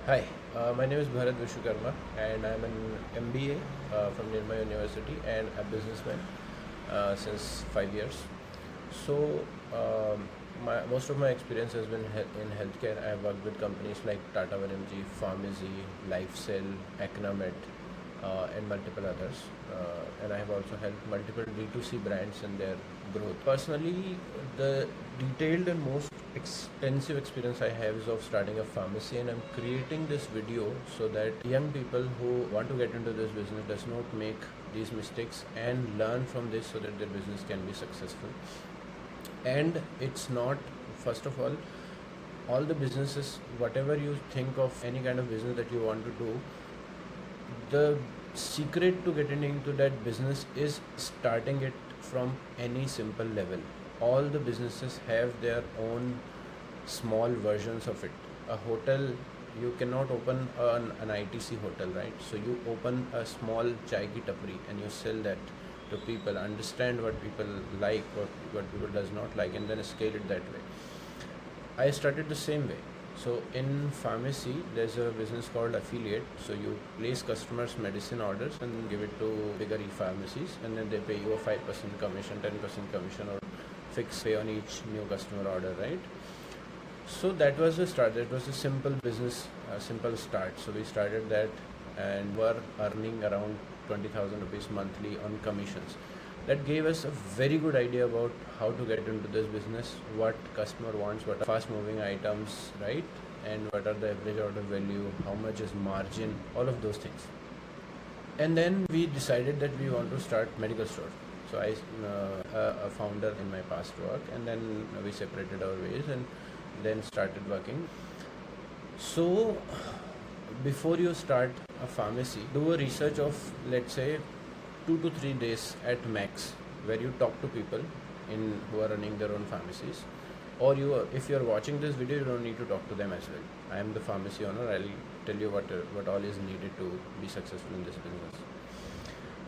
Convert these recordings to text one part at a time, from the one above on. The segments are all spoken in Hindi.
Hi, my name is Bharat Vishwakarma and I'm an MBA from Nirma University and a businessman since 5 years. So, most of my experience has been in healthcare. I have worked with companies like Tata 1mg, Pharmacy, LifeCell, Acnamed, and multiple others. And I have also helped multiple D2C brands in their growth. Personally, the detailed and most extensive experience I have is of starting a pharmacy, and I'm creating this video so that young people who want to get into this business does not make these mistakes and learn from this so that their business can be successful. And it's not, first of all the businesses, whatever you think of any kind of business that you want to do, the secret to getting into that business is starting it from any simple level. All the businesses have their own small versions of it. A hotel, you cannot open an ITC hotel, right? So you open a small chai ki tapri and you sell that to people, understand what people like, what people does not like, and then scale it that way. I started the same way. So in pharmacy, there's a business called affiliate. So you place customers' medicine orders and give it to bigger e-pharmacies, and then they pay you a 5% commission, 10% commission, or fixed pay on each new customer order, right? So that was the start. That was a simple business, a simple start. So we started that and were earning around 20,000 rupees monthly on commissions. That gave us a very good idea about how to get into this business, what customer wants, what are fast moving items, right? And what are the average order value, how much is margin, all of those things. And then we decided that we want to start medical store. So I, a founder in my past work, and then we separated our ways and then started working. So before you start a pharmacy, do a research of, let's say, 2 to 3 days at max, where you talk to people who are running their own pharmacies. Or if you are watching this video, you don't need to talk to them as well. I am the pharmacy owner. I'll tell you what all is needed to be successful in this business.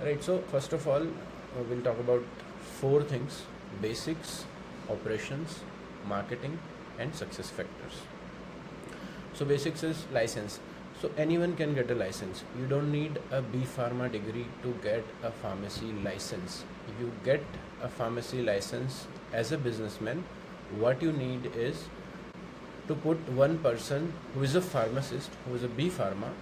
Right. So first of all, we'll talk about 4 things: basics, operations, marketing, and success factors. So basics is license. So anyone can get a license. You don't need a B Pharma degree to get a pharmacy license. You get a pharmacy license as a businessman. What you need is to put one person who is a pharmacist, who is a B Pharma,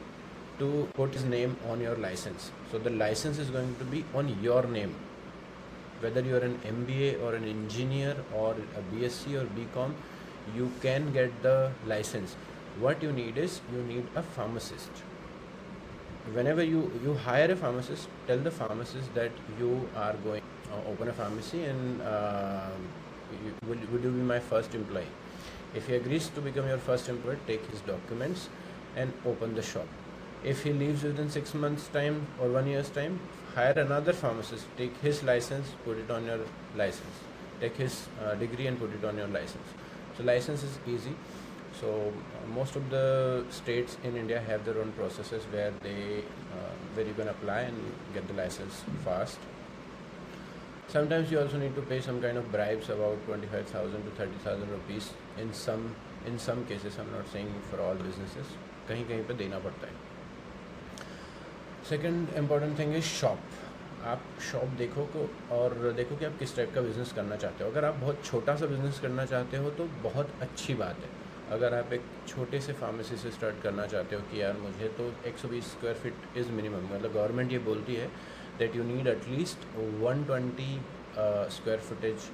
to put his name on your license. So the license is going to be on your name. Whether you are an MBA or an engineer or a BSc or BCom, you can get the license. What you need is, you need a pharmacist. Whenever you hire a pharmacist, tell the pharmacist that you are going to open a pharmacy, and would you be my first employee? If he agrees to become your first employee, take his documents and open the shop. If he leaves within 6 months time or 1 year's time, hire another pharmacist, take his license, put it on your license, take his degree and put it on your license. So license is easy. So most of the states in India have their own processes where you can apply and get the license fast. Sometimes you also need to pay some kind of bribes, about 25,000 to 30,000 rupees in some cases. I'm not saying for all businesses. कहीं कहीं पे देना पड़ता है. Second important thing is shop. आप शॉप और देखो कि आप किस टाइप का बिज़नेस करना चाहते हो. अगर आप बहुत छोटा सा बिज़नेस करना चाहते हो तो बहुत अच्छी बात है. अगर आप एक छोटे से फार्मेसी से स्टार्ट करना चाहते हो कि यार मुझे तो 120 स्क्वायर फीट इज़ मिनिमम, मतलब गवर्नमेंट ये बोलती है that you need at least 120 square footage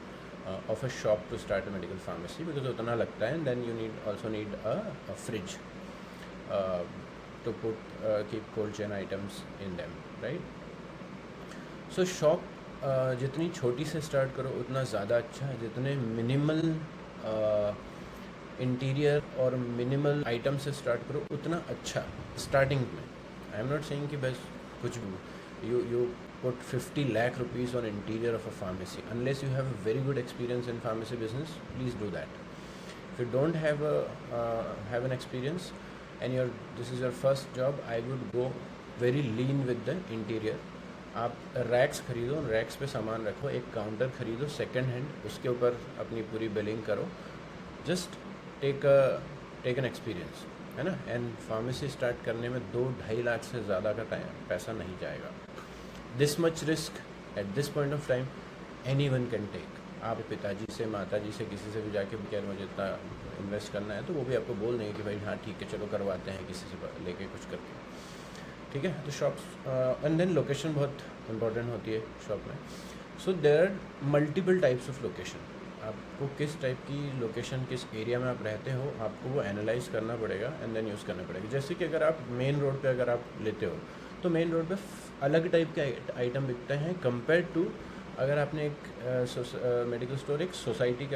of a shop to start a medical pharmacy, because उतना लगता है. And then you also need a fridge to keep cold chain items in them, right? So shop जितनी छोटी से स्टार्ट करो उतना ज़्यादा अच्छा है. जितने मिनिमल इंटीरियर और मिनिमल आइटम से स्टार्ट करो उतना अच्छा स्टार्टिंग में. आई एम नॉट सेइंग कि बस कुछ you put 50 lakh rupees on interior of a pharmacy. Unless you have a very good experience in pharmacy business, please do that. If you don't have an experience and this is your first job, I would go very lean with the interior. आप रैक्स खरीदो, रैक्स पे सामान रखो, एक काउंटर खरीदो सेकंड हैंड, उसके ऊपर अपनी पूरी बिलिंग करो. Just take an experience. है ना। एंड फार्मेसी स्टार्ट करने में 2-2.5 लाख से ज़्यादा का टाइम पैसा नहीं जाएगा। This much risk at this point of time any one can take. आप पिताजी से, माताजी से, किसी से भी जाके यार मुझे इतना इन्वेस्ट करना है, तो वो भी आपको बोल देंगे कि भाई हाँ ठीक है चलो करवाते हैं, किसी से लेके कुछ करके, ठीक है। तो शॉप्स एंड देन लोकेशन बहुत इंपॉर्टेंट होती है शॉप में। So there are multiple types of location. आपको किस टाइप की लोकेशन, किस एरिया में आप रहते हो, आपको वो एनालाइज करना पड़ेगा एंड देन यूज़ करना पड़ेगा। जैसे कि अगर आप मेन रोड पे अगर आप लेते हो, तो मेन रोड पे अलग टाइप के आइटम बिकते हैं कंपेयर टू अगर आपने एक मेडिकल स्टोर एक सोसाइटी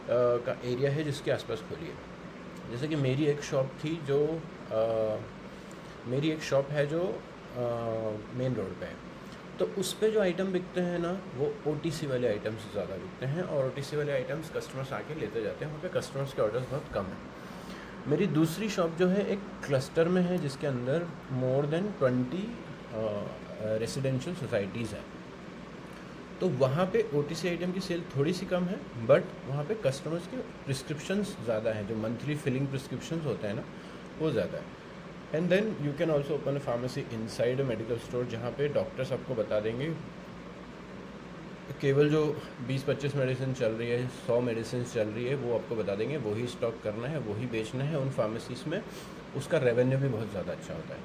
का एरिया है जिसके आसपास खोली है। जैसे कि मेरी एक शॉप थी जो मेरी एक शॉप है जो मेन रोड पे है, तो उस पे जो आइटम बिकते हैं ना वो OTC वाले आइटम्स ज़्यादा बिकते हैं, और OTC वाले आइटम्स कस्टमर्स आके लेते जाते हैं, वहाँ पे कस्टमर्स के ऑर्डर्स बहुत कम हैं। मेरी दूसरी शॉप जो है एक क्लस्टर में है जिसके अंदर मोर देन 20 रेसिडेंशियल सोसाइटीज़ हैं। तो वहाँ पे OTC आइटम की सेल थोड़ी सी कम है, बट वहाँ पे कस्टमर्स के प्रिस्क्रिप्शंस ज़्यादा हैं, जो मंथली फिलिंग प्रिस्क्रिप्शंस होते हैं ना वो ज़्यादा है। And then you can also open a pharmacy inside a medical store, जहाँ पे डॉक्टर्स आपको बता देंगे केवल जो 20-25 मेडिसिन चल रही है, 100 मेडिसिन चल रही है, वो आपको बता देंगे, वही स्टॉक करना है, वही बेचना है उन फार्मेसीज़ में। उसका रेवेन्यू भी बहुत ज़्यादा अच्छा होता है,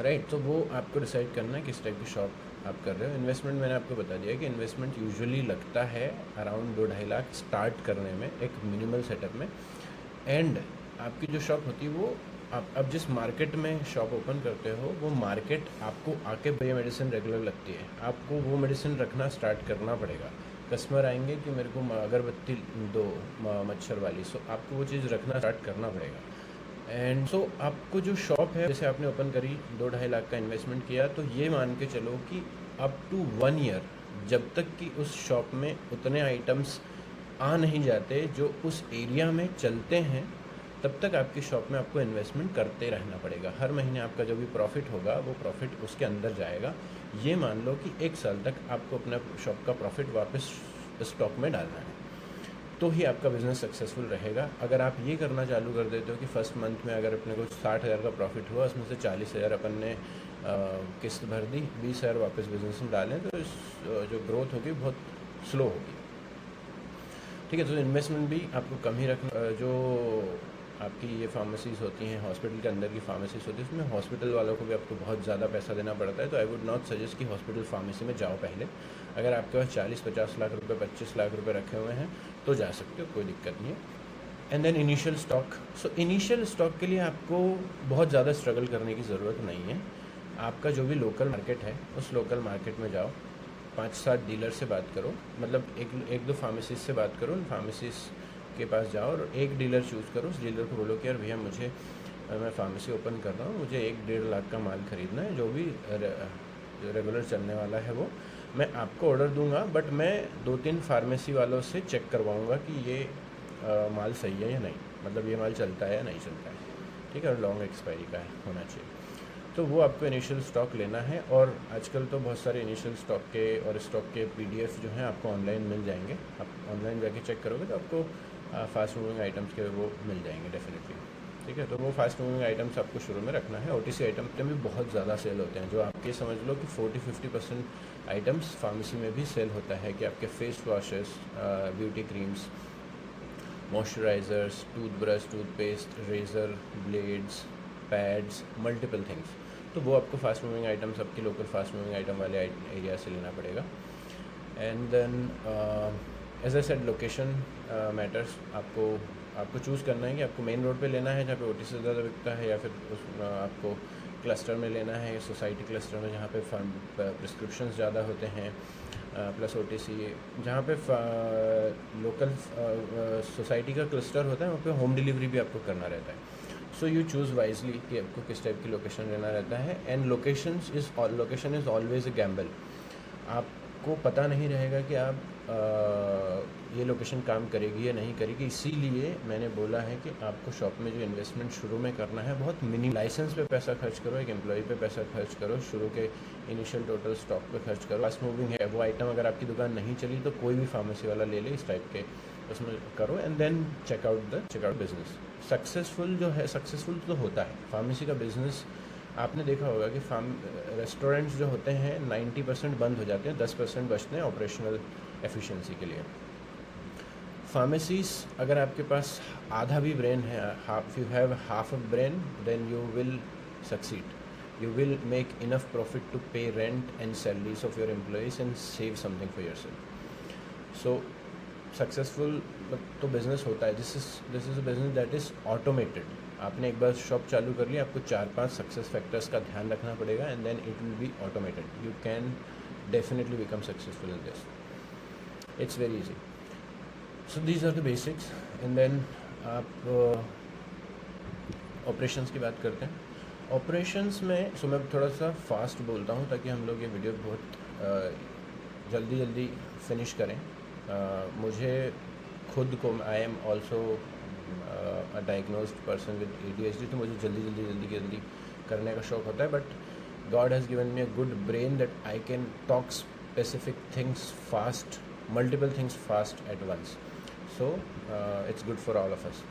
राइट। तो वो आपको डिसाइड करना है किस टाइप की शॉप आप कर रहे हो। इन्वेस्टमेंट मैंने आपको बता दिया कि इन्वेस्टमेंट यूजुअली लगता है अराउंड 2-2.5 लाख स्टार्ट करने में, एक मिनिमल सेटअप में। एंड आपकी जो शॉप होती है वो आप अब जिस मार्केट में शॉप ओपन करते हो, वो मार्केट आपको आके ये मेडिसिन रेगुलर लगती है, आपको वो मेडिसिन रखना स्टार्ट करना पड़ेगा। कस्टमर आएंगे कि मेरे को अगरबत्ती दो मच्छर वाली, सो आपको वो चीज़ रखना स्टार्ट करना पड़ेगा। एंड सो आपको जो शॉप है, जैसे आपने ओपन करी, 2-2.5 लाख का इन्वेस्टमेंट किया, तो ये मान के चलो कि अप टू 1 ईयर जब तक कि उस शॉप में उतने आइटम्स आ नहीं जाते जो उस एरिया में चलते हैं, तब तक आपकी शॉप में आपको इन्वेस्टमेंट करते रहना पड़ेगा। हर महीने आपका जो भी प्रॉफिट होगा वो प्रॉफिट उसके अंदर जाएगा। ये मान लो कि 1 साल तक आपको अपना शॉप का प्रॉफिट वापस स्टॉक में डालना है, तो ही आपका बिज़नेस सक्सेसफुल रहेगा। अगर आप ये करना चालू कर देते हो कि फर्स्ट मंथ में अगर अपने को 60,000 का प्रॉफिट हुआ, उसमें से 40,000 अपन ने किस्त भर दी, 20,000 वापस बिज़नेस में डालें, तो इस जो ग्रोथ होगी बहुत स्लो होगी, ठीक है। तो इन्वेस्टमेंट भी आपको कम ही रखना। जो आपकी ये फार्मेसीज़ होती हैं, हॉस्पिटल के अंदर की फार्मेसीज़ होती है, उसमें हॉस्पिटल वालों को भी आपको बहुत ज़्यादा पैसा देना पड़ता है। तो आई वुड नॉट सजेस्ट कि हॉस्पिटल फार्मेसी में जाओ पहले। अगर आपके पास 40-50 लाख रुपए, 25 लाख रुपए रखे हुए हैं तो जा सकते हो, कोई दिक्कत नहीं है। And then initial stock. So initial stock के लिए आपको बहुत ज़्यादा स्ट्रगल करने की ज़रूरत नहीं है। आपका जो भी लोकल मार्केट है, उस लोकल मार्केट में जाओ, 5-7 डीलर से बात करो, मतलब एक दो फार्मेसिस्ट से बात करो, उन फार्मेसिस्ट के पास जाओ और एक डीलर चूज़ करो। उस डीलर को बोलो कि यार भैया मैं फार्मेसी ओपन कर रहा हूँ, मुझे 1-1.5 लाख का माल ख़रीदना है, जो भी रेगुलर चलने वाला है वो मैं आपको ऑर्डर दूंगा, बट मैं 2-3 फार्मेसी वालों से चेक करवाऊँगा कि ये माल सही है या नहीं, मतलब ये माल चलता है या नहीं चलता है, ठीक है, और लॉन्ग एक्सपायरी का होना चाहिए। तो वो आपको इनिशियल स्टॉक लेना है। और आजकल तो बहुत सारे इनिशियल स्टॉक के और स्टॉक के PDF जो हैं आपको ऑनलाइन मिल जाएंगे। आप ऑनलाइन जाके चेक करोगे तो आपको फास्ट मूविंग आइटम्स के वो मिल जाएंगे डेफिनेटली, ठीक है। तो वो फास्ट मूविंग आइटम्स आपको शुरू में रखना है। OTC आइटम भी बहुत ज़्यादा सेल होते हैं, जो आपके समझ लो कि 40-50% आइटम्स फार्मेसी में भी सेल होता है, कि आपके face washes, beauty creams, moisturisers, toothbrush, toothpaste, razor, blades, pads, multiple things. तो वो आपको फास्ट मूविंग आइटम्स आपकी लोकल फास्ट मूविंग आइटम वाले एरिया से लेना पड़ेगा। And then as I said, location matters. आपको चूज़ करना है कि आपको मेन रोड पे लेना है जहाँ पे OTC से ज़्यादा बिकता है, या फिर आपको क्लस्टर में लेना है, सोसाइटी क्लस्टर में जहाँ पे प्रिस्क्रिप्शन ज़्यादा होते हैं, प्लस OTC जहाँ पे लोकल सोसाइटी का क्लस्टर होता है, वहाँ पे होम डिलीवरी भी आपको करना रहता है। सो यू चूज़ वाइजली कि आपको किस टाइप की लोकेशन लेना रहता है। And location is always a gamble. आपको पता नहीं रहेगा कि आप ये लोकेशन काम करेगी या नहीं करेगी, इसीलिए मैंने बोला है कि आपको शॉप में जो इन्वेस्टमेंट शुरू में करना है बहुत मिनिमम। लाइसेंस पे पैसा खर्च करो, एक एम्प्लॉय पे पैसा खर्च करो, शुरू के इनिशियल टोटल स्टॉक पे खर्च करो। फास्ट मूविंग है वो आइटम, अगर आपकी दुकान नहीं चली तो कोई भी फार्मेसी वाला ले ले इस टाइप के उसमें करो and then checkout business. Successful जो है, सक्सेसफुल तो होता है फार्मेसी का बिजनेस। आपने देखा होगा कि रेस्टोरेंट्स जो होते हैं 90% बंद हो जाते हैं, 10% बचते हैं ऑपरेशनल एफिशिएंसी के लिए। फार्मेसीज, अगर आपके पास आधा भी ब्रेन है, if you have half a brain, then you will succeed, you will make enough profit to pay rent and salaries of your employees and save something for yourself. So successful तो बिज़नेस होता है, this is a business that is automated. आपने एक बार शॉप चालू कर लिया, आपको 4-5 सक्सेस फैक्टर्स का ध्यान रखना पड़ेगा and then it will be automated. You can definitely become successful in this, it's very easy. So these are the basics and then आप ऑपरेशंस की बात करते हैं। ऑपरेशंस में मैं थोड़ा सा फास्ट बोलता हूँ ताकि हम लोग ये वीडियो बहुत जल्दी फिनिश करें। मुझे खुद को, I am also a diagnosed person with ADHD, तो मुझे जल्दी करने का शौक होता है, but God has given me a good brain that I can talk specific things fast, multiple things fast at once, so it's good for all of us.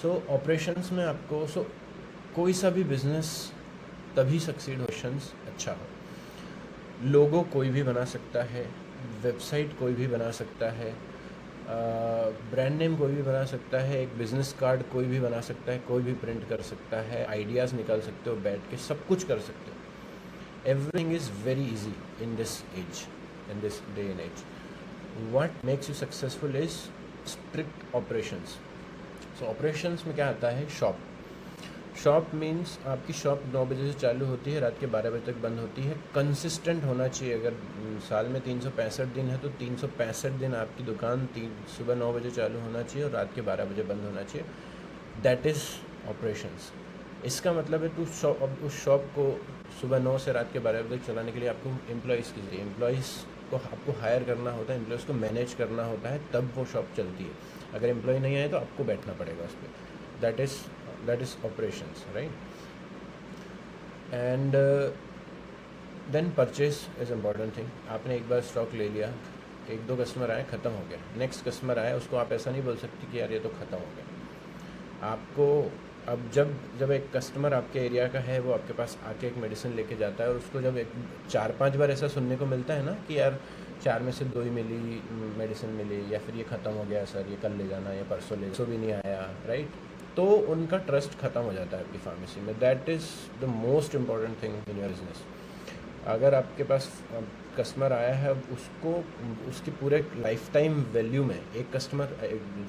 So operations में आपको कोई सा भी बिज़नेस तभी सक्सीड ऑपरेशंस अच्छा हो। लोगो कोई भी बना सकता है, वेबसाइट कोई भी बना सकता है, ब्रांड नेम कोई भी बना सकता है, एक बिज़नेस कार्ड कोई भी बना सकता है, कोई भी प्रिंट कर सकता है, आइडियाज़ निकाल सकते हो बैठ के, सब कुछ कर सकते हो। Everything is very easy in this age, in this day and age. What makes you successful is strict operations. So operations में क्या आता है? शॉप मीन्स आपकी शॉप 9 बजे से चालू होती है, रात के 12 बजे तक बंद होती है। कंसिस्टेंट होना चाहिए। अगर साल में 365 दिन है तो 365 दिन आपकी दुकान सुबह 9 बजे चालू होना चाहिए और रात के 12 बजे बंद होना चाहिए। That is operations. इसका मतलब है उस शॉप को सुबह 9 से रात के 12 बजे तक चलाने के लिए आपको एम्प्लॉयज़ की चाहिए। एम्प्लॉयज़ को आपको हायर करना होता है, एम्प्लॉयज़ को मैनेज करना होता है, तब वो शॉप चलती है। अगर एम्प्लॉय नहीं आए तो आपको बैठना पड़ेगा उस पर। that is operations, right? And then purchase is important thing. आपने एक बार स्टॉक ले लिया, 1-2 कस्टमर आए, ख़त्म हो गया। नेक्स्ट कस्टमर आया, उसको आप ऐसा नहीं बोल सकते कि यार ये तो ख़त्म हो गया। आपको अब जब एक कस्टमर आपके एरिया का है, वो आपके पास आके एक मेडिसिन लेके जाता है और उसको जब 4-5 बार ऐसा सुनने को मिलता है ना कि यार 4 में से 2 ही मिली मेडिसिन मिली, या फिर ये ख़त्म हो गया सर, ये कल ले जाना, या परसों ले, सो भी नहीं आया, राइट? तो उनका ट्रस्ट ख़त्म हो जाता है आपकी फार्मेसी में। That is the most important thing in your business. अगर आपके पास कस्टमर आया है, उसको उसकी पूरे लाइफ टाइम वैल्यू में एक कस्टमर,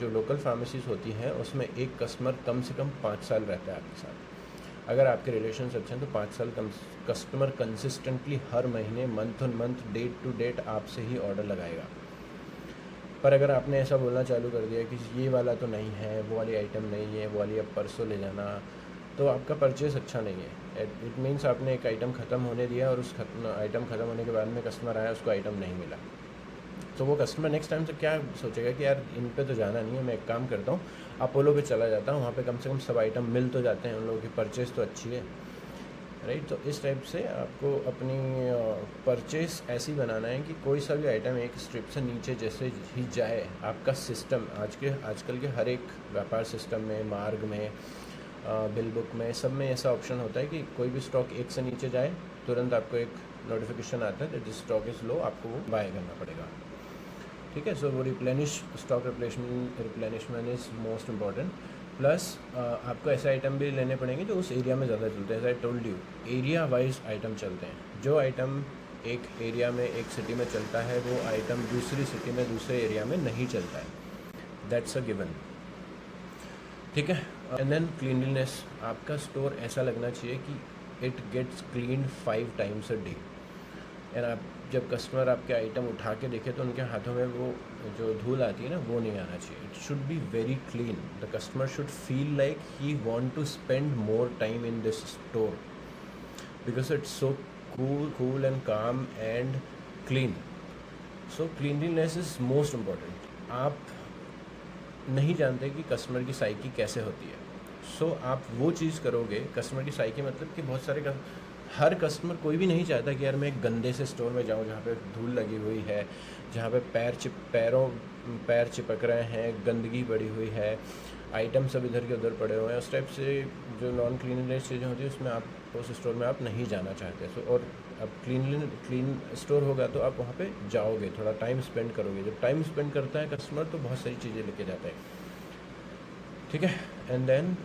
जो लोकल फार्मेसीज होती हैं उसमें एक कस्टमर कम से कम 5 साल रहता है आपके साथ। अगर आपके रिलेशंस अच्छे हैं तो 5 साल कस्टमर कंसिस्टेंटली हर महीने, month on month, date to date आपसे ही ऑर्डर लगाएगा। पर अगर आपने ऐसा बोलना चालू कर दिया कि ये वाला तो नहीं है, वो वाली आइटम नहीं है, वो वाली अब परसों ले जाना, तो आपका परचेस अच्छा नहीं है। इट मीन्स आपने एक आइटम ख़त्म होने दिया और उस आइटम ख़त्म होने के बाद में कस्टमर आया, उसको आइटम नहीं मिला, तो वो कस्टमर नेक्स्ट टाइम से क्या सोचेगा कि यार इन पे तो जाना नहीं है, मैं एक काम करता हूँ अपोलो पे चला जाता हूँ, वहाँ पे कम से कम सब आइटम मिल तो जाते हैं, उन लोगों की परचेस तो अच्छी है, राइट? तो इस टाइप से आपको अपनी परचेस ऐसी बनाना है कि कोई सा भी आइटम एक स्ट्रिप से नीचे जैसे ही जाए, आपका सिस्टम आजकल के हर एक व्यापार सिस्टम में, मार्ग में, बिल बुक में, सब में ऐसा ऑप्शन होता है कि कोई भी स्टॉक एक से नीचे जाए, तुरंत आपको एक नोटिफिकेशन आता है that this stock is low, आपको वो बाय करना पड़ेगा, ठीक है? सो वो stock replenishment is most important. Plus आपको ऐसे आइटम भी लेने पड़ेंगे जो उस एरिया में ज़्यादा चलते हैं। As I told you, area wise item चलते हैं। जो आइटम एक एरिया में, एक सिटी में चलता है, वो आइटम दूसरी सिटी में, दूसरे एरिया में नहीं चलता है। दैट्स अ गिवन, ठीक है? And then cleanliness. आपका स्टोर ऐसा लगना चाहिए कि it gets clean 5 times a day। And आप जब कस्टमर आपके आइटम उठा के देखे तो उनके हाथों में वो जो धूल आती है ना, वो नहीं आना चाहिए। It should be very clean. The customer should feel like he want to spend more time in this store because it's so cool and calm and clean. So cleanliness is most important. आप नहीं जानते कि कस्टमर की साइकी कैसे होती है, सो आप वो चीज़ करोगे। कस्टमर की साइकी मतलब कि बहुत सारे हर कस्टमर, कोई भी नहीं चाहता कि यार मैं एक गंदे से स्टोर में जाऊँ जहाँ पे धूल लगी हुई है, जहाँ पे पैर चिपक रहे हैं, गंदगी पड़ी हुई है, आइटम सब इधर के उधर पड़े हुए हैं। उस टाइप से जो नॉन क्लीनलीनेस चीज़ें होती है उसमें आप, उस स्टोर में आप नहीं जाना चाहते। सो और अब क्लीन स्टोर होगा तो आप वहाँ पे जाओगे, थोड़ा टाइम स्पेंड करोगे। जब टाइम स्पेंड करता है कस्टमर तो बहुत सारी चीज़ें लेके जाता है, ठीक है। And then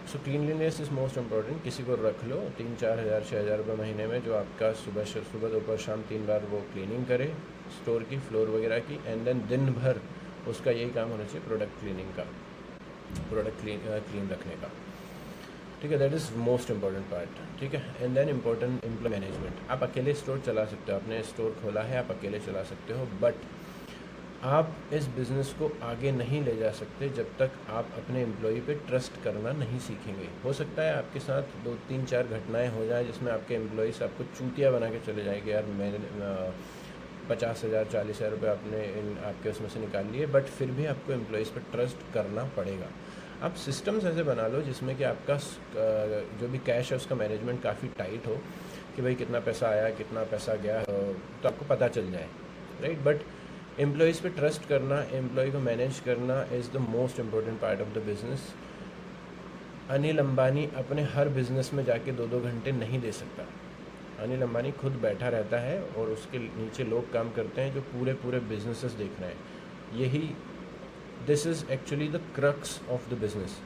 so cleanliness is most important. किसी को रख लो 3-4 हज़ार 6,000 रुपये महीने में, जो आपका सुबह दोपहर शाम 3 बार वो क्लीनिंग करे स्टोर की, फ्लोर वगैरह की। एंड देन दिन भर उसका यही काम होना चाहिए, प्रोडक्ट क्लीनिंग का, प्रोडक्ट क्लीन रखने का, ठीक है। That is most important part, ठीक है। And then important employ management. आप अकेले स्टोर चला सकते हो, आपने स्टोर खोला है, आप अकेले चला सकते हो, बट आप इस बिज़नेस को आगे नहीं ले जा सकते जब तक आप अपने एम्प्लॉय पे ट्रस्ट करना नहीं सीखेंगे। हो सकता है आपके साथ 2-3-4 घटनाएं हो जाए जिसमें आपके एम्प्लॉयज़ आपको चूतिया बना के चले जाएंगे, यार मैंने 50,000 40,000 रुपये आपने आपके उसमें से निकाल लिए, बट फिर भी आपको एम्प्लॉयज़ पे ट्रस्ट करना पड़ेगा। आप सिस्टम्स ऐसे बना लो जिसमें कि आपका जो भी कैश है उसका मैनेजमेंट काफ़ी टाइट हो, कि भाई कितना पैसा आया कितना पैसा गया, तो आपको पता चल जाए, राइट। बट एम्प्लॉयज़ पे ट्रस्ट करना, एम्प्लॉय को मैनेज करना is the most important part of the business. Anil Ambani अपने हर बिज़नेस में जाके 2-2 घंटे नहीं दे सकता। अनिल अंबानी खुद बैठा रहता है और उसके नीचे लोग काम करते हैं जो पूरे बिजनेसेस देख रहे हैं। यही this is actually the crux of the business.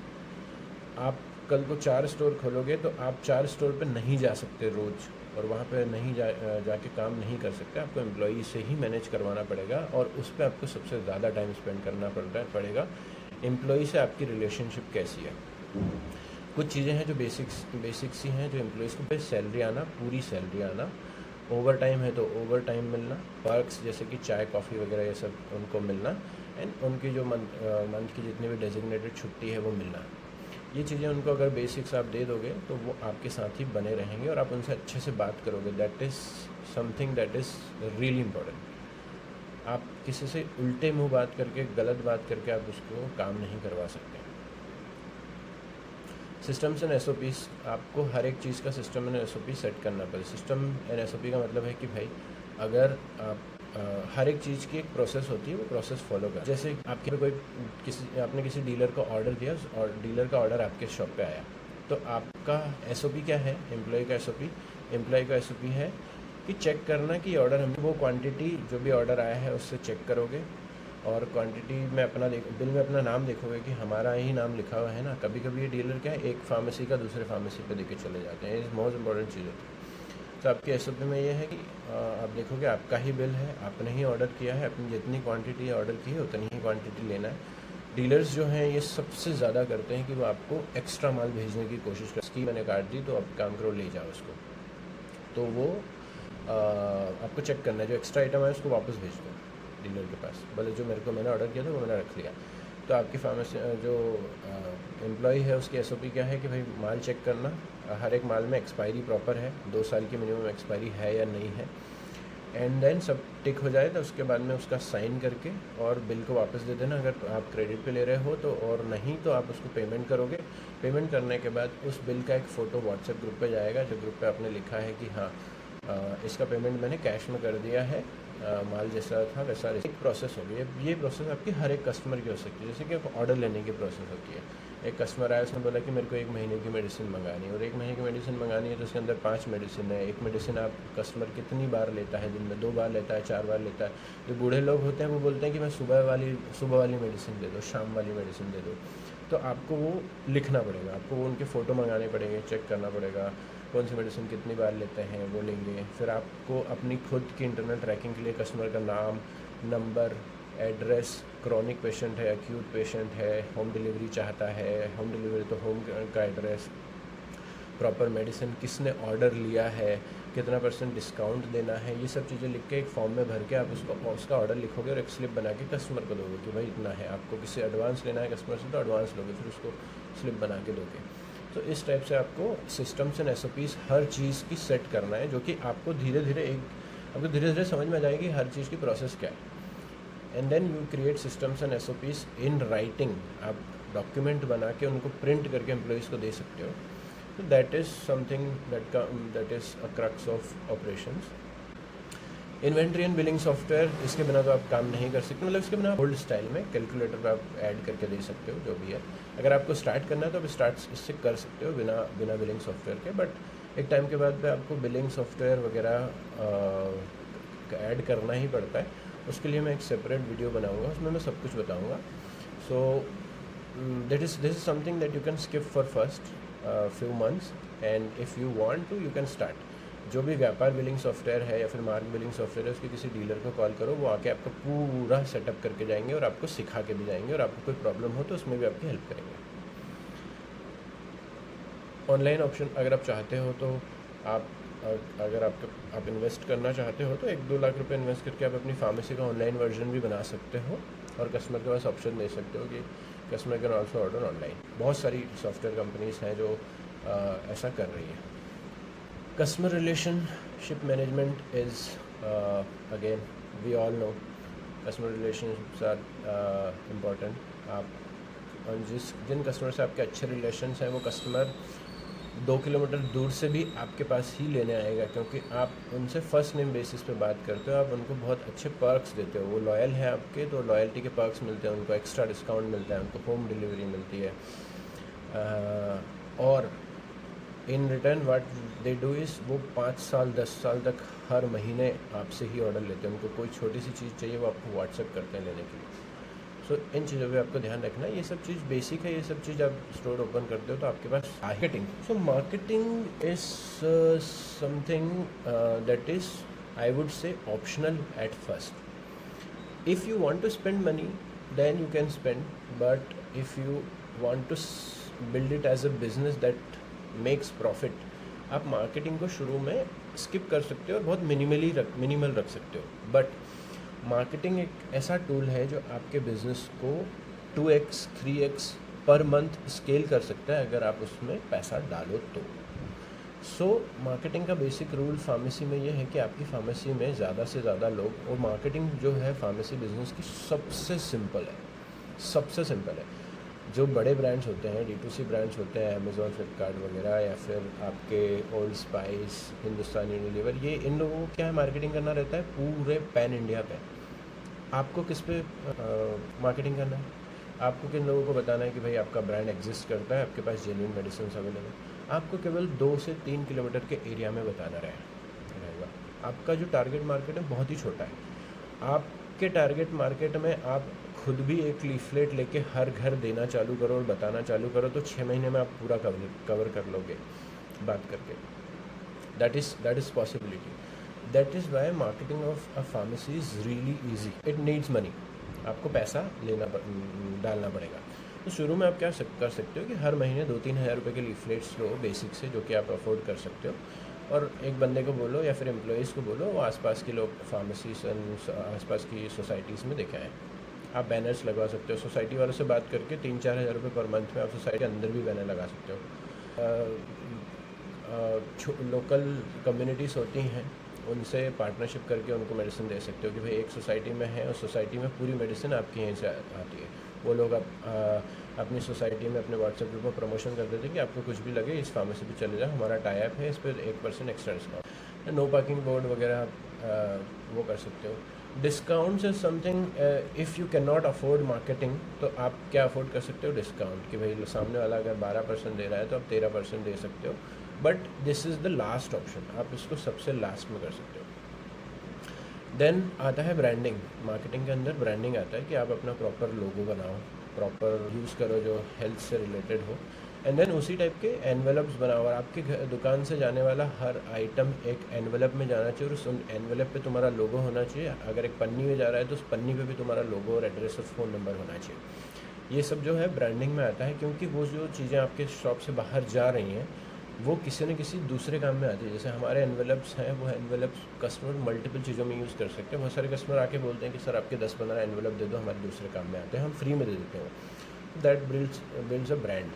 आप कल को 4 स्टोर खोलोगे तो आप 4 स्टोर पे नहीं जा सकते रोज़, और वहाँ पे नहीं जाके काम नहीं कर सकते। आपको एम्प्लॉई से ही मैनेज करवाना पड़ेगा, और उस पर आपको सबसे ज़्यादा टाइम स्पेंड करना पड़ेगा। एम्प्लॉई से आपकी रिलेशनशिप कैसी है। कुछ चीज़ें हैं जो बेसिक्स ही हैं, जो एम्प्लॉयज़ को सैलरी आना, पूरी सैलरी आना, ओवर टाइम है तो ओवर टाइम मिलना, पर्क्स जैसे कि चाय कॉफ़ी वगैरह ये सब उनको मिलना, एंड उनकी जो मंथ की जितनी भी डेजिग्नेटेड छुट्टी है वो मिलना। ये चीज़ें उनको अगर बेसिक्स आप दे दोगे तो वो आपके साथ ही बने रहेंगे और आप उनसे अच्छे से बात करोगे। That is something that is really important. आप किसी से उल्टे मुँह बात करके, गलत बात करके आप उसको काम नहीं करवा सकते। सिस्टम्स एंड एसओपीस, आपको हर एक चीज़ का सिस्टम एंड एसओपी सेट करना पड़े। सिस्टम एंड एसओपी का मतलब है कि भाई अगर आप हर एक चीज़ की एक प्रोसेस होती है, वो प्रोसेस फॉलो कर। जैसे आपके कोई आपने किसी डीलर को ऑर्डर दिया और डीलर का ऑर्डर आपके शॉप पे आया, तो आपका एसओपी क्या है, एम्प्लॉय का एसओपी है कि चेक करना कि ऑर्डर हमें, वो क्वांटिटी जो भी ऑर्डर आया है उससे चेक करोगे, और क्वांटिटी में अपना बिल में अपना नाम देखोगे कि हमारा ही नाम लिखा हुआ है ना। कभी कभी ये डीलर क्या है, एक फार्मेसी का दूसरे फार्मेसी पे देके चले जाते हैं। ये मोस्ट इम्पॉर्टेंट चीज़ होती है। तो आपके एसओपी में ये है कि आप देखोगे आपका ही बिल है, आपने ही ऑर्डर किया है, अपनी जितनी क्वांटिटी ऑर्डर की है उतनी ही क्वांटिटी लेना है। डीलर्स जो हैं ये सबसे ज़्यादा करते हैं कि वो आपको एक्स्ट्रा माल भेजने की कोशिश कर, इसकी मैंने काट दी तो अब काम करो ले जाओ उसको, तो वो आपको चेक करना है, जो एक्स्ट्रा आइटम है उसको वापस भेज दो डीलर के पास, भले जो मैंने ऑर्डर किया था वो मैंने रख लिया। तो आपकी फार्मेसी जो एम्प्लॉय है उसकी एसओपी क्या है कि भाई माल चेक करना, हर एक माल में एक्सपायरी प्रॉपर है, 2 साल की मिनिमम एक्सपायरी है या नहीं है, एंड देन सब टिक हो जाए तो उसके बाद में उसका साइन करके और बिल को वापस दे देना अगर आप क्रेडिट पे ले रहे हो तो, और नहीं तो आप उसको पेमेंट करोगे। पेमेंट करने के बाद उस बिल का एक फ़ोटो व्हाट्सएप ग्रुप पे जाएगा, जो ग्रुप पे आपने लिखा है कि हाँ इसका पेमेंट मैंने कैश में कर दिया है, माल जैसा था वैसा। एक प्रोसेस होगी, ये प्रोसेस आपकी हर एक कस्टमर की हो सकती है। जैसे कि ऑर्डर लेने की प्रोसेस होती है, एक कस्टमर आया, उसने बोला कि मेरे को 1 महीने की मेडिसिन मंगानी है, और 1 महीने की मेडिसिन मंगानी है तो उसके अंदर 5 मेडिसिन है। एक मेडिसिन आप कस्टमर कितनी बार लेता है, दिन में 2 बार लेता है, 4 बार लेता है। जो बूढ़े लोग होते हैं वो बोलते हैं कि मैं सुबह वाली मेडिसिन दे दो, शाम वाली मेडिसिन दे दो। तो आपको वो लिखना पड़ेगा, आपको वो उनके फ़ोटो मंगाने पड़ेंगे, चेक करना पड़ेगा कौन सी मेडिसिन कितनी बार लेते हैं वो लेंगे। फिर आपको अपनी खुद की इंटरनल ट्रैकिंग के लिए कस्टमर का नाम, नंबर, एड्रेस, क्रॉनिक पेशेंट है, एक्यूट पेशेंट है, होम डिलीवरी चाहता है, होम डिलीवरी तो होम का एड्रेस, प्रॉपर मेडिसिन किसने ऑर्डर लिया है, कितना % डिस्काउंट देना है, ये सब चीज़ें लिख के एक फॉर्म में भर के आप उसका ऑर्डर लिखोगे और एक स्लिप बना के कस्टमर को दोगे कि भाई इतना है। आपको किसी एडवांस लेना है कस्टमर से तो एडवांस लोगे, फिर उसको स्लिप बना के दोगे। तो इस टाइप से आपको सिस्टम्स एंड एसओपीज़ हर चीज़ की सेट करना है, जो कि आपको धीरे धीरे समझ में आ जाएगी हर चीज़ की प्रोसेस क्या है। And then you create systems and SOPs in writing. आप डॉक्यूमेंट बना के उनको प्रिंट करके एम्प्लॉयज़ को दे सकते हो। So that is something that is a crux of operations. Inventory and billing software, इसके बिना तो आप काम नहीं कर सकते, मतलब इसके बिना ओल्ड स्टाइल में कैलकुलेटर पर आप ऐड करके दे सकते हो जो भी है। अगर आपको स्टार्ट करना है तो आप स्टार्ट इससे कर सकते हो बिना बिलिंग सॉफ्टवेयर के, बट एक टाइम के बाद पे आपको बिलिंग सॉफ्टवेयर वगैरह ऐड करना ही पड़ता है। उसके लिए मैं एक सेपरेट वीडियो बनाऊंगा, उसमें मैं सब कुछ बताऊंगा। So this is something that you can skip for first few months, and if you want to you can start. जो भी व्यापार बिलिंग सॉफ्टवेयर है या फिर मार्क बिलिंग सॉफ्टवेयर है, उसके किसी डीलर को कॉल करो, वो आके आपका पूरा सेटअप करके जाएंगे और आपको सिखा के भी जाएंगे, और आपको कोई प्रॉब्लम हो तो उसमें भी आपकी हेल्प करेंगे। ऑनलाइन ऑप्शन अगर आप चाहते हो तो अगर आप इन्वेस्ट करना चाहते हो तो 1-2 लाख रुपए इन्वेस्ट करके आप अपनी फार्मेसी का ऑनलाइन वर्जन भी बना सकते हो, और कस्टमर के पास ऑप्शन दे सकते हो कि customer can also order online. बहुत सारी सॉफ्टवेयर कंपनीज हैं जो ऐसा कर रही है। Customer relationship management is again we all know customer relationships are important। आप जिन कस्टमर से आपके अच्छे रिलेशंस हैं, वो कस्टमर 2 किलोमीटर दूर से भी आपके पास ही लेने आएगा, क्योंकि आप उनसे फर्स्ट नेम बेसिस पे बात करते हो, आप उनको बहुत अच्छे पर्क्स देते हो, वो लॉयल हैं आपके, तो लॉयल्टी के पर्क्स मिलते हैं उनको, एक्स्ट्रा डिस्काउंट मिलता है उनको, होम डिलीवरी मिलती है, और in return what they do is वो 5 साल 10 साल तक हर महीने आपसे ही ऑर्डर लेते हैं। उनको कोई छोटी सी चीज़ चाहिए वो आपको व्हाट्सएप करते हैं लेने के लिए। सो इन चीज़ों पे आपको ध्यान रखना है, ये सब चीज़ बेसिक है, ये सब चीज़ आप स्टोर ओपन करते हो तो आपके पास marketing. So marketing is something that is I would say optional at first. If you want to spend money then you can spend, but if you want to build it as a business that makes profit, आप मार्केटिंग को शुरू में स्किप कर सकते हो और बहुत मिनिमल रख सकते हो। बट मार्केटिंग एक ऐसा टूल है जो आपके बिजनेस को 2x 3x per month scale कर सकता है अगर आप उसमें पैसा डालो तो। सो मार्केटिंग का बेसिक रूल फार्मेसी में ये है कि आपकी फार्मेसी में ज़्यादा से ज़्यादा लोग, और मार्केटिंग जो है फार्मेसी बिजनेस की सबसे सिंपल है। जो बड़े ब्रांड्स होते हैं, D2C ब्रांड्स होते हैं, अमेज़ॉन, फ्लिपकार्ट वगैरह, या फिर आपके ओल्ड स्पाइस, हिंदुस्तान यूनिलीवर, ये इन लोगों को क्या है, मार्केटिंग करना रहता है पूरे पैन इंडिया पे। आपको किस पे मार्केटिंग करना है? आपको किन लोगों को बताना है कि भाई आपका ब्रांड एग्जिस्ट करता है, आपके पास जेन्युइन मेडिसिन अवेलेबल। आपको केवल 2 से 3 किलोमीटर के एरिया में बताना रहेगा। आपका जो टारगेट मार्केट है बहुत ही छोटा है। आपके टारगेट मार्केट में आप खुद भी एक लीफलेट लेके हर घर देना चालू करो और बताना चालू करो तो 6 महीने में आप पूरा कवर कर लोगे बात करके। That is possibility. That is why marketing of a pharmacy is really easy. It needs money, आपको पैसा डालना पड़ेगा। तो शुरू में आप क्या कर सकते हो कि हर महीने 2-3 हज़ार रुपये के लीफलेट्स लो बेसिक से, जो कि आप अफोर्ड कर सकते हो, और एक बंदे को बोलो या फिर एम्प्लॉयज़ को बोलो वो आसपास के लोग फार्मेसीज आसपास की सोसाइटीज़ में देखें। आप बैनर्स लगवा सकते हो, सोसाइटी वालों से बात करके 3-4 हज़ार रुपये पर मंथ में आप सोसाइटी के अंदर भी बैनर लगा सकते हो। लोकल कम्युनिटीज़ होती हैं, उनसे पार्टनरशिप करके उनको मेडिसिन दे सकते हो कि भाई एक सोसाइटी में है, उस सोसाइटी में पूरी मेडिसिन आपके यहीं से आती है। वो लोग अपनी सोसाइटी में अपने व्हाट्सएप ग्रुप में प्रमोशन कर देते हैं कि आपको कुछ भी लगे इस फार्मेसी पे चले जाओ, हमारा टाई अप है, इस पर 1% extra discount. No parking board वगैरह वो कर सकते हो। Discounts is something, if you can not afford marketing तो आप क्या अफोर्ड कर सकते हो? डिस्काउंट, कि भाई सामने वाला अगर 12% दे रहा है तो आप 13% दे सकते हो, but this is the last option, आप इसको सबसे लास्ट में कर सकते हो। देन आता है ब्रांडिंग। मार्केटिंग के अंदर ब्रांडिंग आता है कि आप अपना प्रॉपर लोगो बनाओ, प्रॉपर यूज़ करो जो हेल्थ से रिलेटेड हो, एंड देन उसी टाइप के एनवेलप्स बनाओ, और आपके दुकान से जाने वाला हर आइटम एक एनवेलप में जाना चाहिए, और उस एनवेलप पे तुम्हारा लोगो होना चाहिए। अगर एक पन्नी में जा रहा है तो उस पन्नी पे भी तुम्हारा लोगो और एड्रेस और फ़ोन नंबर होना चाहिए। ये सब जो है ब्रांडिंग में आता है, क्योंकि वो जो चीज़ें आपके शॉप से बाहर जा रही हैं वो किसी न किसी दूसरे काम में आती है। जैसे हमारे एनवेलप्स हैं, वो एनवेलप्स कस्टमर मल्टीपल चीज़ों में यूज़ कर सकते हैं। बहुत सारे कस्टमर आके बोलते हैं कि सर आपके 10-15 एनवेलप दे दो, हमारे दूसरे काम में आते हैं, हम फ्री में दे देते हैं। That builds a brand.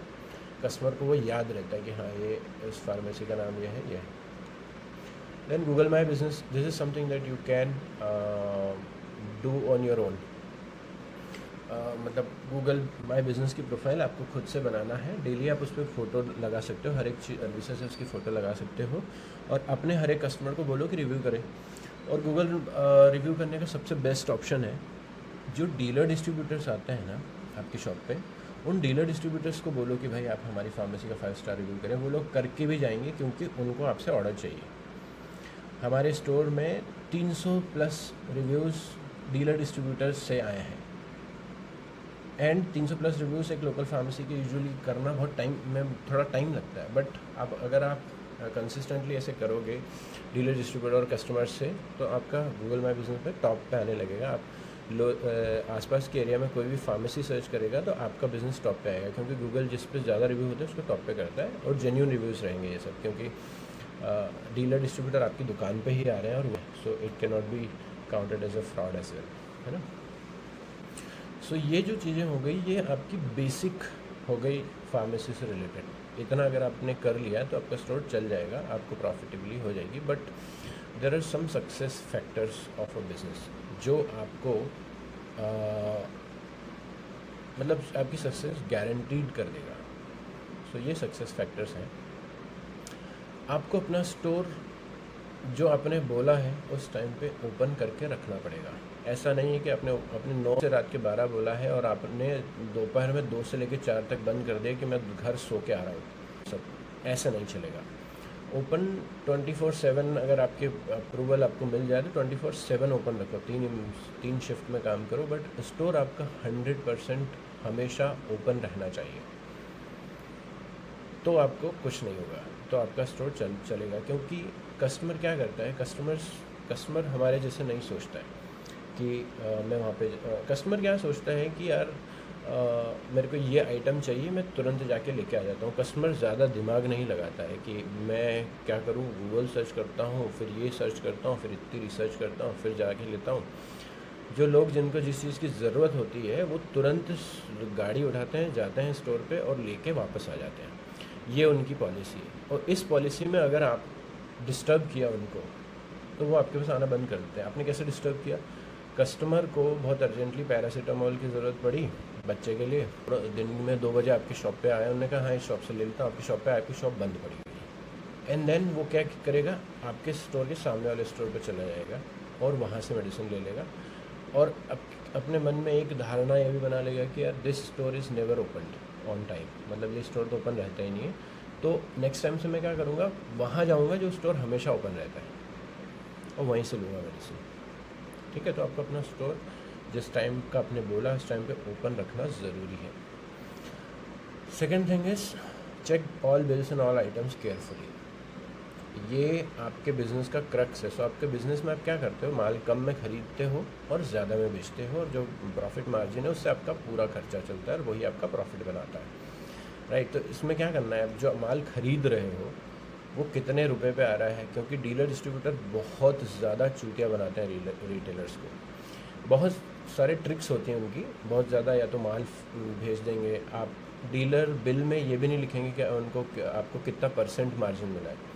Customer को वो याद रहता है कि हाँ ये इस फार्मेसी का नाम ये है। Then Google my business, this is something that you can do on your own. मतलब गूगल माई बिज़नेस की प्रोफाइल आपको खुद से बनाना है। डेली आप उस पर फ़ोटो लगा सकते हो, हर एक चीज़ सर्विसेज है उसकी फ़ोटो लगा सकते हो, और अपने हर एक कस्टमर को बोलो कि रिव्यू करें। और गूगल रिव्यू करने का सबसे बेस्ट ऑप्शन है, जो डीलर डिस्ट्रीब्यूटर्स आते हैं ना आपकी शॉप पे, उन डीलर डिस्ट्रीब्यूटर्स को बोलो कि भाई आप हमारी फार्मेसी का 5 स्टार रिव्यू करें। वो लोग करके भी जाएंगे क्योंकि उनको आपसे ऑर्डर चाहिए। हमारे स्टोर में 300 प्लस रिव्यूज़ डीलर डिस्ट्रीब्यूटर्स से आए हैं, एंड 300 प्लस रिव्यूज़ एक लोकल फार्मेसी के यूजुअली करना बहुत टाइम में थोड़ा टाइम लगता है। बट आप अगर आप कंसिस्टेंटली ऐसे करोगे डीलर डिस्ट्रीब्यूटर और कस्टमर्स से, तो आपका गूगल माई बिजनेस पे टॉप पे आने लगेगा। आप आसपास के एरिया में कोई भी फार्मेसी सर्च करेगा तो आपका बिज़नेस टॉप पे आएगा, क्योंकि गूगल जिस पे ज़्यादा रिव्यू होते हैं उसको टॉप पे करता है, और जेन्यून रिव्यूज़ रहेंगे ये सब, क्योंकि डीलर डिस्ट्रीब्यूटर आपकी दुकान पे ही आ रहे हैं, और so it can not be counted as a fraud as well, है ना। सो ये जो चीज़ें हो गई, ये आपकी बेसिक हो गई फार्मेसी से रिलेटेड। इतना अगर आपने कर लिया तो आपका स्टोर चल जाएगा, आपको प्रॉफिटेबली हो जाएगी। But there are some success factors of a business जो आपको मतलब आपकी सक्सेस गारंटीड कर देगा। सो ये सक्सेस फैक्टर्स हैं। आपको अपना स्टोर जो आपने बोला है उस टाइम पे ओपन करके रखना पड़ेगा। ऐसा नहीं है कि आपने अपने 9 से रात के 12 बोला है और आपने दोपहर में 2 से लेकर 4 तक बंद कर दिया कि मैं घर सो के आ रहा हूँ। सब ऐसा नहीं चलेगा। ओपन 24/7 अगर आपके अप्रूवल आपको मिल जाए तो 24/7 ओपन रखो, तीन शिफ्ट में काम करो, बट स्टोर आपका 100% हमेशा ओपन रहना चाहिए। तो आपको कुछ नहीं होगा, तो आपका स्टोर चलेगा। क्योंकि कस्टमर क्या करता है, कस्टमर हमारे जैसे नहीं सोचता है कि मैं वहाँ पे कस्टमर क्या सोचता है कि यार मेरे को ये आइटम चाहिए, मैं तुरंत जाके लेके आ जाता हूँ। कस्टमर ज़्यादा दिमाग नहीं लगाता है कि मैं क्या करूँ, गूगल सर्च करता हूँ, फिर ये सर्च करता हूँ, फिर इतनी रिसर्च करता हूँ, फिर जाके लेता हूँ। जो लोग जिनको जिस चीज़ की ज़रूरत होती है वो तुरंत गाड़ी उठाते हैं, जाते हैं स्टोर पे और लेके वापस आ जाते हैं। ये उनकी पॉलिसी है, और इस पॉलिसी में अगर आप डिस्टर्ब किया उनको तो वो आपके पास आना बंद कर देते हैं। आपने कैसे डिस्टर्ब किया, कस्टमर को बहुत अर्जेंटली पैरासीटामोल की ज़रूरत पड़ी बच्चे के लिए, दिन में 2 बजे आपकी शॉप पे आया, उन्होंने कहा हाँ इस शॉप से ले लेता हूँ, आपकी शॉप पे आपकी शॉप बंद पड़ी हुई। एंड देन वो क्या करेगा, आपके स्टोर के सामने वाले स्टोर पे चला जाएगा और वहाँ से मेडिसिन ले लेगा, और अपने मन में एक धारणा ये भी बना लेगा कि यार this store is never opened on time, मतलब ये स्टोर तो ओपन रहता ही नहीं है। तो नेक्स्ट टाइम से मैं क्या करूँगा, वहाँ जाऊँगा जो स्टोर हमेशा ओपन रहता है और वहीं से लूँगा मेडिसिन। ठीक है, तो आपको अपना स्टोर जिस टाइम का आपने बोला उस टाइम पे ओपन रखना ज़रूरी है। Second thing is check all bills and all items carefully. ये आपके बिज़नेस का क्रक्स है। सो आपके बिज़नेस में आप क्या करते हो, माल कम में ख़रीदते हो और ज़्यादा में बेचते हो, और जो प्रॉफिट मार्जिन है उससे आपका पूरा खर्चा चलता है और वही आपका प्रॉफिट बनाता है, राइट। तो इसमें क्या करना है, जो माल ख़रीद रहे हो वो कितने रुपए पे आ रहा है, क्योंकि डीलर डिस्ट्रीब्यूटर बहुत ज़्यादा चूतिया बनाते हैं रिटेलर्स को। बहुत सारे ट्रिक्स होती हैं उनकी, बहुत ज़्यादा, या तो माल भेज देंगे, आप डीलर बिल में ये भी नहीं लिखेंगे कि उनको आपको कितना % मार्जिन मिला है।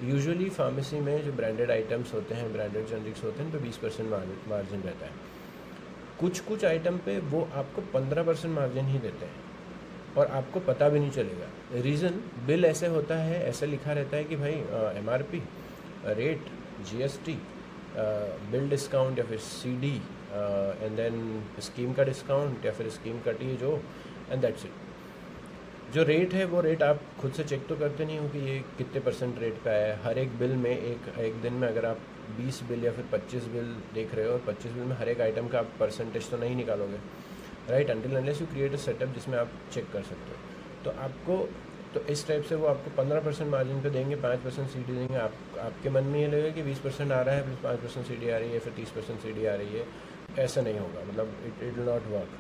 यूजुअली फार्मेसी में जो ब्रांडेड आइटम्स होते हैं, ब्रांडेड जेनरिक्स होते हैं, तो 20% मार्जिन रहता है। कुछ आइटम पे वो आपको 15% मार्जिन ही देते हैं और आपको पता भी नहीं चलेगा। रीज़न, बिल ऐसे होता है, ऐसे लिखा रहता है कि भाई MRP, rate, GST, bill discount या फिर CD, एंड देन स्कीम का डिस्काउंट या फिर स्कीम का टी जो, एंड दैट्स इट। जो रेट है वो रेट आप खुद से चेक तो करते नहीं हो कि ये कितने % रेट पे आया है। हर एक बिल में एक दिन में अगर आप 20 बिल या फिर 25 बिल देख रहे हो, और 25 बिल में हर एक आइटम का आप % तो नहीं निकालोगे, right, until unless you create a setup जिसमें आप चेक कर सकते हो। तो आपको तो इस टाइप से वो आपको 15% मार्जिन पे देंगे, 5% CD देंगे। आपके मन में ये लगेगा कि 20% आ रहा है, फिर 5% CD आ रही है, फिर 30% CD आ रही है। ऐसा नहीं होगा, मतलब इट विल नॉट वर्क।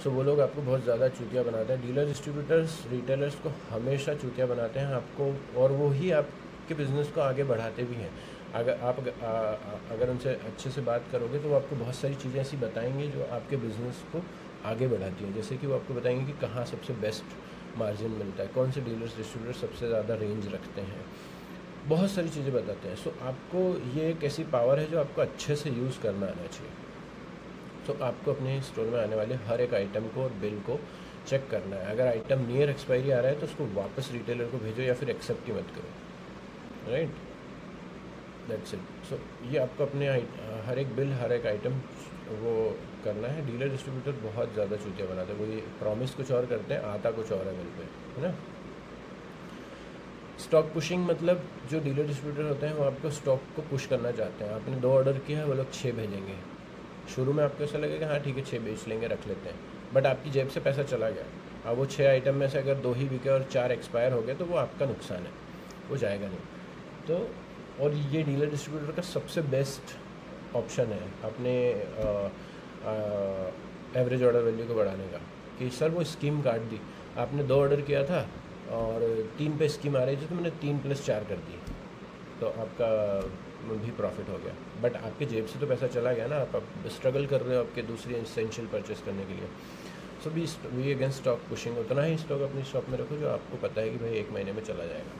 सो वो लोग आपको बहुत ज़्यादा चूतिया बनाते हैं। डीलर डिस्ट्रीब्यूटर्स रिटेलर्स को हमेशा चूतिया बनाते हैं आपको, और वो ही आपके बिज़नेस को आगे बढ़ाते भी हैं। अगर उनसे अच्छे से बात करोगे तो वो आपको बहुत सारी चीज़ें ऐसी बताएंगे जो आपके बिज़नेस को आगे बढ़ाती हैं। जैसे कि वो आपको बताएंगे कि कहाँ सबसे बेस्ट मार्जिन मिलता है, कौन से डीलर्स डिस्ट्रीब्यूटर सबसे ज़्यादा रेंज रखते हैं, बहुत सारी चीज़ें बताते हैं। सो आपको ये एक ऐसी पावर है जो आपको अच्छे से यूज़ करना आना चाहिए। तो आपको अपने स्टोर में आने वाले हर एक आइटम को और बिल को चेक करना है। अगर आइटम नियर एक्सपायरी आ रहा है तो उसको वापस रिटेलर को भेजो या फिर एक्सेप्ट ही मत करो, राइट, दैट्स इट। सो ये आपको अपने हर एक बिल, हर एक आइटम वो करना है। डीलर डिस्ट्रीब्यूटर बहुत ज़्यादा चूतिया बनाते हैं, वो ये प्रॉमिस कुछ और करते हैं, आता कुछ और है बिल पे, है ना। स्टॉक पुशिंग मतलब जो डीलर डिस्ट्रीब्यूटर होते हैं वो आपको स्टॉक को पुश करना चाहते हैं। आपने 2 ऑर्डर किया है, वो लोग 6 भेजेंगे। शुरू में आपको ऐसा लगेगा हाँ ठीक है 6 बेच लेंगे, रख लेते हैं, बट आपकी जेब से पैसा चला गया। अब वो 6 आइटम में से अगर 2 ही बिके और 4 एक्सपायर हो गए तो वो आपका नुकसान है, वो जाएगा नहीं। तो और ये डीलर डिस्ट्रीब्यूटर का सबसे बेस्ट ऑप्शन है अपने एवरेज ऑर्डर वैल्यू को बढ़ाने का, कि सर वो स्कीम काट दी, आपने 2 ऑर्डर किया था और 3 पे स्कीम आ रही थी तो मैंने 3 + 4 कर दी, तो आपका भी प्रॉफिट हो गया, बट आपके जेब से तो पैसा चला गया ना। आप स्ट्रगल कर रहे हो आपके दूसरी एसेंशियल परचेस करने के लिए। So we against stock pushing, उतना ही स्टॉक अपनी शॉप में रखो जो आपको पता है कि भाई 1 महीने में चला जाएगा।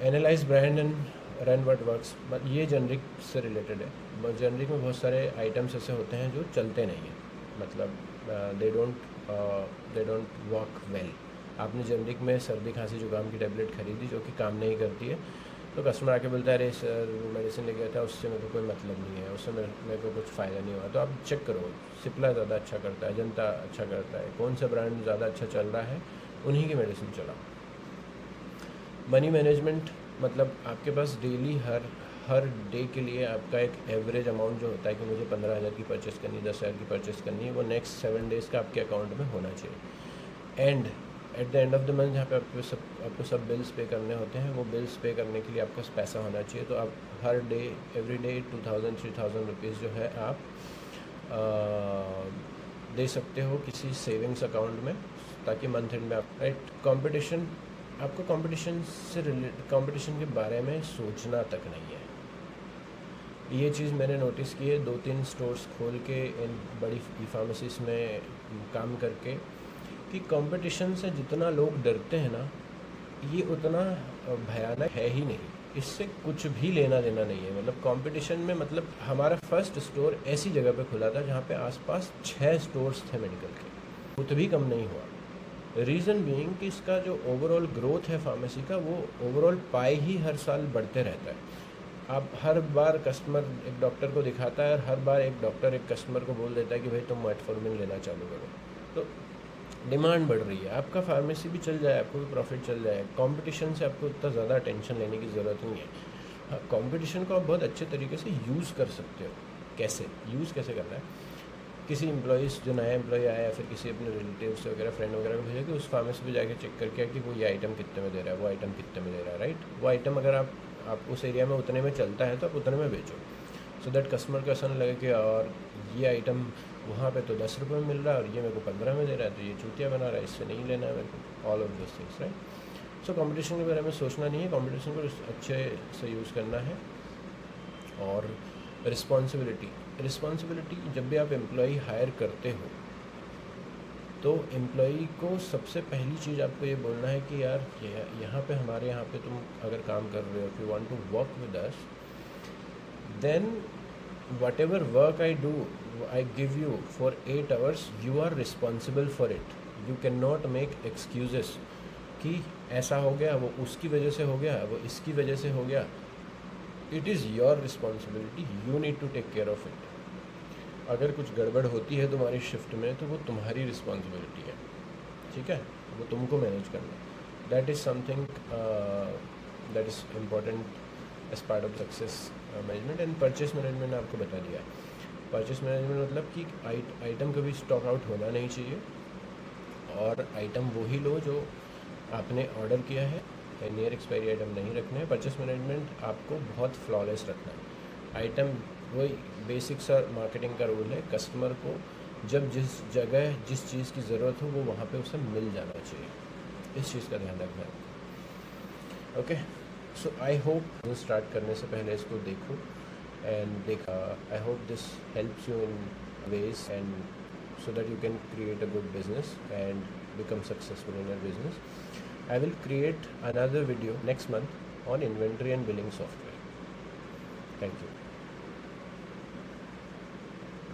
Analyse brand and run what works, ये जेनरिक से रिलेटेड है। जेनरिक में बहुत सारे आइटम्स ऐसे होते हैं जो चलते नहीं हैं, मतलब दे डोंट वर्क वेल। आपने जेनरिक में सर्दी खांसी जुकाम की टेबलेट खरीदी जो कि काम नहीं करती है, तो कस्टमर आके बोलता है अरे सर वो मेडिसिन ले गया था उससे मेरे को कोई मतलब नहीं है, उससे मेरे को कुछ फ़ायदा नहीं हुआ। तो आप चेक करो, सिप्ला ज़्यादा अच्छा करता है, जनता अच्छा करता है, कौन सा ब्रांड ज़्यादा अच्छा चल रहा है, उन्हीं की मेडिसिन चलाओ। मनी मैनेजमेंट मतलब आपके पास डेली हर डे के लिए आपका एक एवरेज अमाउंट जो होता है कि मुझे 15,000 की परचेस करनी है, 10,000 की परचेस करनी है, वो नेक्स्ट 7 डेज़ का आपके अकाउंट में होना चाहिए। And at the end of the month जहाँ पे आपको सब बिल्स पे करने होते हैं, वो बिल्स पे करने के लिए आपके पास पैसा होना चाहिए। तो आप हर डे एवरी डे 2,000-3,000 रुपीज़ जो है आप दे सकते हो किसी सेविंग्स अकाउंट में, ताकि मंथ एंड में आप राइट। कंपटीशन, आपको कंपटीशन के बारे में सोचना तक नहीं है। ये चीज़ मैंने नोटिस की है 2-3 स्टोर्स खोल के इन बड़ी ई फार्मेसीज में काम करके, कि कंपटीशन से जितना लोग डरते हैं ना, ये उतना भयानक है ही नहीं, इससे कुछ भी लेना देना नहीं है। मतलब कंपटीशन में, मतलब हमारा फर्स्ट स्टोर ऐसी जगह पे खुला था जहाँ पे आसपास 6 स्टोर्स थे मेडिकल के, कुछ भी कम नहीं हुआ। रीज़न बीइंग कि इसका जो ओवरऑल ग्रोथ है फार्मेसी का, वो ओवरऑल पाई ही हर साल बढ़ते रहता है। आप हर बार कस्टमर एक डॉक्टर को दिखाता है और हर बार एक डॉक्टर एक कस्टमर को बोल देता है कि भाई तुम मेटफॉर्मिन लेना चालू करो, तो डिमांड बढ़ रही है, आपका फार्मेसी भी चल जाए, आपको भी प्रॉफिट चल जाए। कंपटीशन से आपको इतना ज़्यादा टेंशन लेने की ज़रूरत नहीं है। हाँ, कंपटीशन को आप बहुत अच्छे तरीके से यूज़ कर सकते हो। कैसे यूज़ कैसे करना है, किसी एम्प्लॉइज़ जो नया एम्प्लॉय आया या फिर किसी अपने रिलेटिव्स वगैरह फ्रेंड वगैरह को भेजा कि उस फार्मेसी पे जाके चेक करके कि वो ये आइटम कितने में दे रहा है, वो आइटम कितने में दे रहा है, राइट। वो आइटम अगर आप उस एरिया में उतने में चलता है तो आप उतने में बेचो, सो दैट कस्टमर को ऐसा नहीं लगे कि और ये आइटम वहाँ पे तो 10 रुपये में मिल रहा है और ये मेरे को 15 में दे रहा है, तो ये चूतिया बना रहा है, इससे नहीं लेना है मेरे को, all of this things, right. So competition के बारे में सोचना नहीं है, कंपटीशन को अच्छे से यूज़ करना है। और रिस्पॉन्सिबिलिटी, जब भी आप एम्प्लॉई हायर करते हो तो एम्प्लॉई को सबसे पहली चीज़ आपको ये बोलना है कि यार यहाँ पे हमारे यहाँ पे तुम अगर काम कर रहे हो, if you want to work with us, then whatever work I give you for 8 hours, you are responsible for it. You cannot make excuses कि ऐसा हो गया, वो उसकी वजह से हो गया, वो इसकी वजह से हो गया। It is your responsibility, you need to take care of it. अगर कुछ गड़बड़ होती है तुम्हारी शिफ्ट में तो वो तुम्हारी रिस्पॉन्सिबिलिटी है, ठीक है, वो तुमको मैनेज करना। That is something that is important as part of success management. And purchase management ने आपको बता दिया। परचेस मैनेजमेंट मतलब कि आइटम कभी स्टॉक आउट होना नहीं चाहिए, और आइटम वही लो जो आपने ऑर्डर किया है, नियर एक्सपायरी आइटम नहीं रखना है। परचेस मैनेजमेंट आपको बहुत फ्लॉलेस रखना है। आइटम वही बेसिक सा मार्केटिंग का रूल है, कस्टमर को जब जिस जगह जिस चीज़ की ज़रूरत हो वो वहाँ पे उसे मिल जाना चाहिए, इस चीज़ का ध्यान रखना है। Okay, so I hope start करने से पहले इसको देखो and I hope this helps you in ways and so that you can create a good business and become successful in your business. I will create another video next month on inventory and billing software. Thank you.